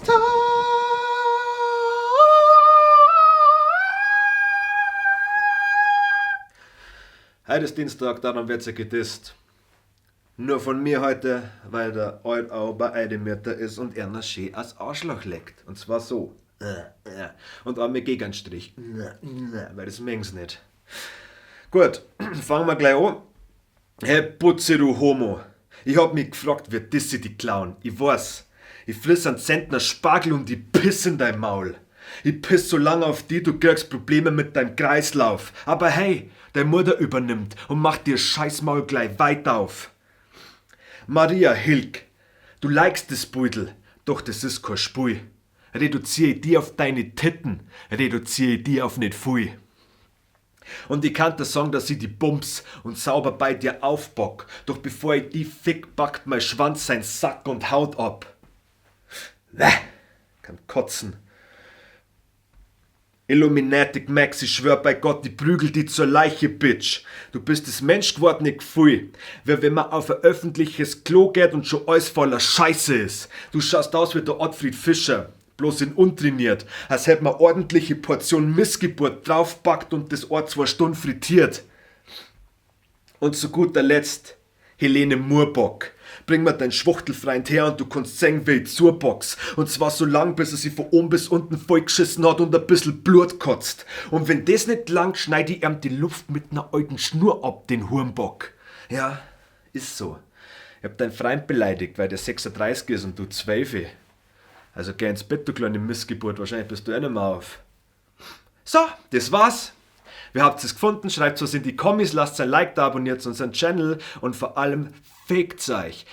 Tag. Heute ist Dienstag, daran wird's ja gedisst. Nur von mir heute, weil der Altau bei Eidemirter ist und er noch schön als Arschloch leckt. Und zwar so. Und auch mir gegen einen Strich. Weil das mögen's nicht. Gut, fangen wir gleich an. Hey Putzi, du Homo. Ich hab mich gefragt, wer disse die klauen. Ich weiß. Ich friss einen Zentner Spargel und ich piss in dein Maul. Ich piss so lange auf die, du kriegst Probleme mit deinem Kreislauf. Aber hey, deine Mutter übernimmt und macht dir Scheißmaul gleich weit auf. Maria Hilk, du likest das Beutel, doch das ist kein Spui. Reduziere die auf deine Titten, reduziere die auf nicht viel. Und ich kann dir sagen, dass ich die Bums und sauber bei dir aufbock, doch bevor ich die fick, backt mein Schwanz sein Sack und haut ab. Kann kotzen. Illuminatic Max, ich schwör bei Gott, ich prügel die zur Leiche, Bitch. Du bist das menschgewordene Gefühl, wie wenn man auf ein öffentliches Klo geht und schon alles voller Scheiße ist. Du schaust aus wie der Ottfried Fischer, bloß in untrainiert, als hätte man ordentliche Portion Missgeburt draufpackt und das Ohr 2 Stunden frittiert. Und zu guter Letzt, Helene Murbock. Bring mir deinen Schwuchtelfreund her und du kannst sehen, wie ich zubox. Und zwar so lang, bis er sich von oben bis unten vollgeschissen hat und ein bisschen Blut kotzt. Und wenn das nicht langt, schneid ich ihm die Luft mit einer alten Schnur ab, den Hurmbock. Ja, ist so. Ich hab deinen Freund beleidigt, weil der 36 ist und du 12. Also geh ins Bett, du kleine Missgeburt, wahrscheinlich bist du auch nicht mehr auf. So, das war's. Wie habt es gefunden? Schreibt was in die Kommis, lasst ein Like da, abonniert unseren Channel und vor allem fickt euch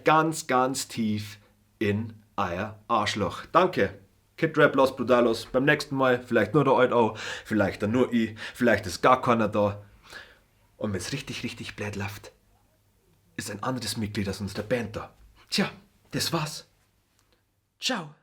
ganz, ganz tief in euer Arschloch. Danke. Kid Rap Los Brudalos. Beim nächsten Mal vielleicht nur der Altau, vielleicht dann nur ich, vielleicht ist gar keiner da. Und wenn es richtig, richtig blöd läuft, ist ein anderes Mitglied aus unserer Band da. Tja, das war's. Ciao.